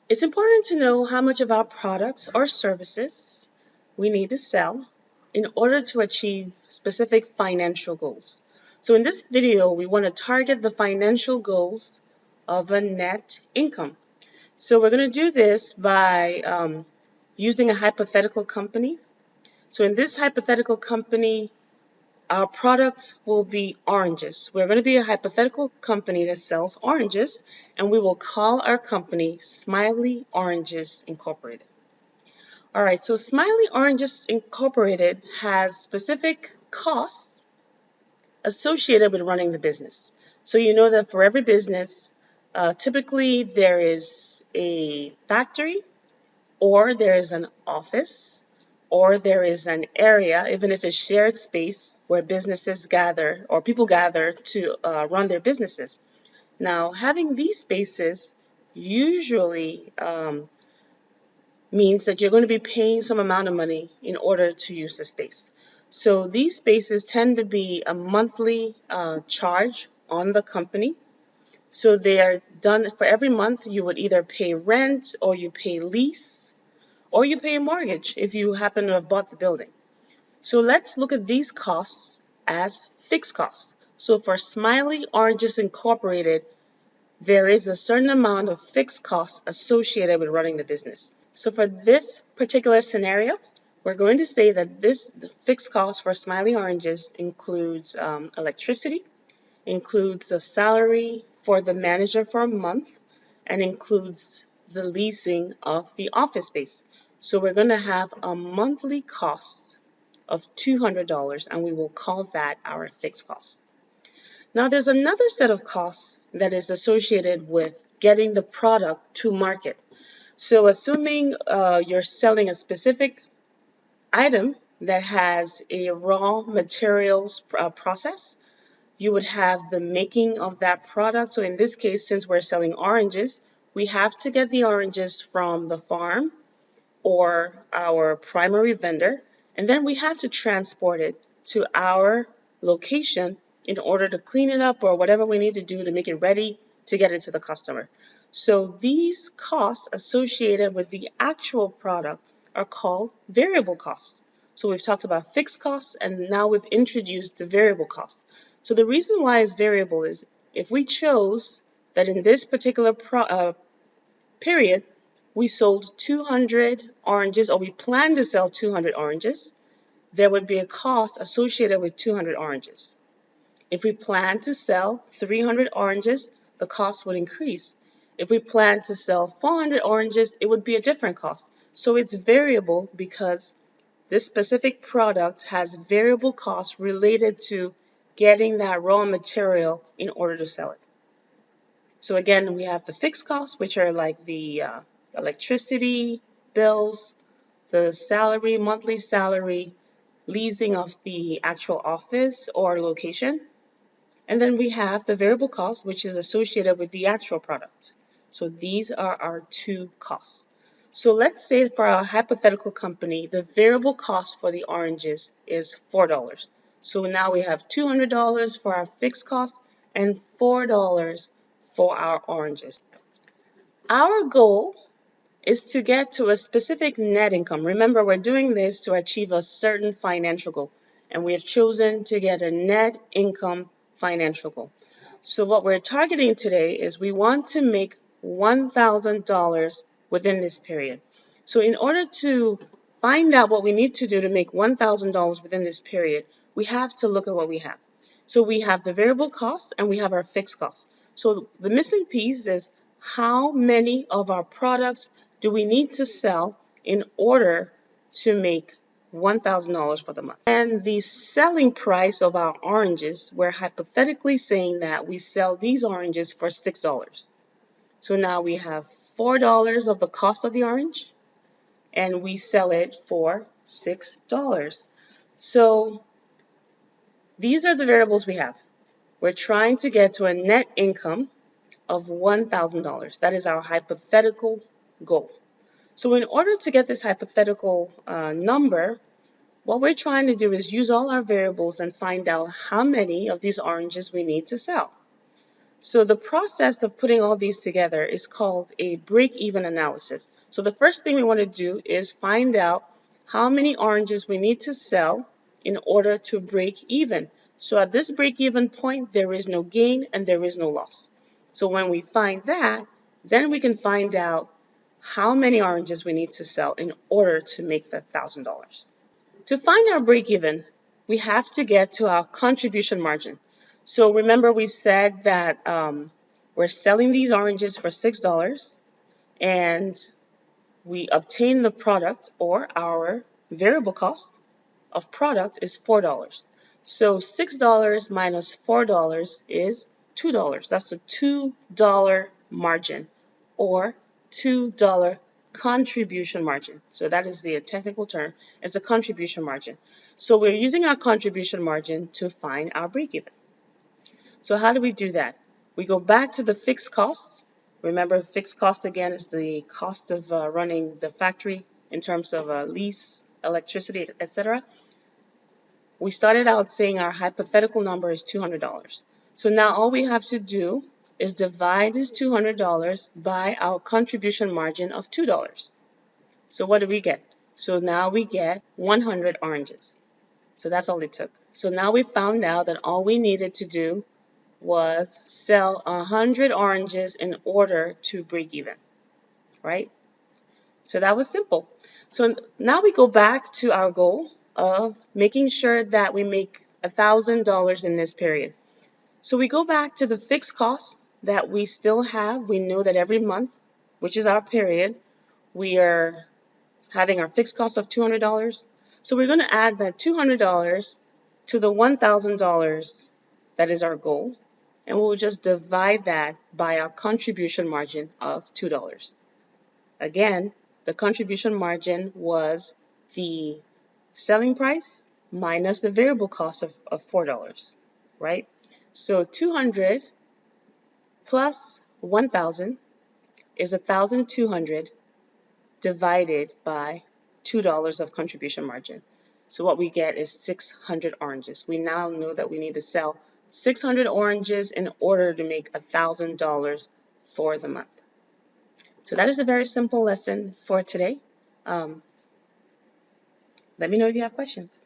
It's important to know how much of our products or services we need to sell in order to achieve specific financial goals. So in this video, we want to target the financial goals of a net income. So we're going to do this by using a hypothetical company. So in this hypothetical company, our product will be oranges. We're going to be a hypothetical company that sells oranges, and we will call our company Smiley Oranges Incorporated. All right, so Smiley Oranges Incorporated has specific costs associated with running the business. So you know that for every business, typically there is a factory, or there is an office, or there is an area, even if it's shared space where businesses gather or people gather to run their businesses. Now, having these spaces usually means that you're going to be paying some amount of money in order to use the space. So these spaces tend to be a monthly charge on the company. So they are done for every month. You would either pay rent, or you pay lease, or you pay a mortgage if you happen to have bought the building. So let's look at these costs as fixed costs. So for Smiley Oranges Incorporated, there is a certain amount of fixed costs associated with running the business. So for this particular scenario, we're going to say that the fixed cost for Smiley Oranges includes electricity, includes a salary for the manager for a month, and includes the leasing of the office space. So we're going to have a monthly cost of $200, and we will call that our fixed cost. Now there's another set of costs that is associated with getting the product to market. So assuming you're selling a specific item that has a raw materials process, you would have the making of that product. So in this case, since we're selling oranges, we have to get the oranges from the farm or our primary vendor, and then we have to transport it to our location in order to clean it up or whatever we need to do to make it ready to get it to the customer. So these costs associated with the actual product are called variable costs. So we've talked about fixed costs, and now we've introduced the variable costs. So the reason why it's variable is if we chose that in this particular period, we sold 200 oranges, or we plan to sell 200 oranges, there would be a cost associated with 200 oranges. If we plan to sell 300 oranges, the cost would increase. If we plan to sell 400 oranges, it would be a different cost. So it's variable because this specific product has variable costs related to getting that raw material in order to sell it. So again, we have the fixed costs, which are like the electricity bills, the salary, monthly salary, leasing of the actual office or location. And then we have the variable cost, which is associated with the actual product. So these are our two costs. So let's say for our hypothetical company, the variable cost for the oranges is $4. So now we have $200 for our fixed cost and $4 for our oranges. Our goal is to get to a specific net income. Remember, we're doing this to achieve a certain financial goal, and we have chosen to get a net income financial goal. So what we're targeting today is we want to make $1,000 within this period. So in order to find out what we need to do to make $1,000 within this period, we have to look at what we have. So we have the variable costs and we have our fixed costs. So the missing piece is how many of our products do we need to sell in order to make $1,000 for the month. And the selling price of our oranges, we're hypothetically saying that we sell these oranges for $6. So now we have $4 of the cost of the orange, and we sell it for $6. So these are the variables we have. We're trying to get to a net income of $1,000. That is our hypothetical goal. So in order to get this hypothetical number, what we're trying to do is use all our variables and find out how many of these oranges we need to sell. So the process of putting all these together is called a break-even analysis. So the first thing we want to do is find out how many oranges we need to sell in order to break even. So at this break-even point, there is no gain and there is no loss. So when we find that, then we can find out how many oranges we need to sell in order to make the $1,000. To find our break even, we have to get to our contribution margin. So remember we said that we're selling these oranges for $6 and we obtain the product, or our variable cost of product is $4. So $6 minus $4 is $2. That's a $2 margin, or $2 contribution margin. So that is the technical term, is a contribution margin. So we're using our contribution margin to find our break even. So how do we do that? We go back to the fixed costs. Remember, fixed cost again is the cost of running the factory in terms of lease, electricity, etc. We started out saying our hypothetical number is $200. So now all we have to do is divide this $200 by our contribution margin of $2. So what do we get? So now we get 100 oranges. So that's all it took. So now we found out that all we needed to do was sell 100 oranges in order to break even, right? So that was simple. So now we go back to our goal of making sure that we make $1,000 in this period. So we go back to the fixed costs that we still have. We know that every month, which is our period, we are having our fixed cost of $200. So we're going to add that $200 to the $1,000 that is our goal, and we'll just divide that by our contribution margin of $2. Again, the contribution margin was the selling price minus the variable cost of $4, right? So 200 plus 1,000 is 1,200 divided by $2 of contribution margin. So what we get is 600 oranges. We now know that we need to sell 600 oranges in order to make $1,000 for the month. So that is a very simple lesson for today. Let me know if you have questions.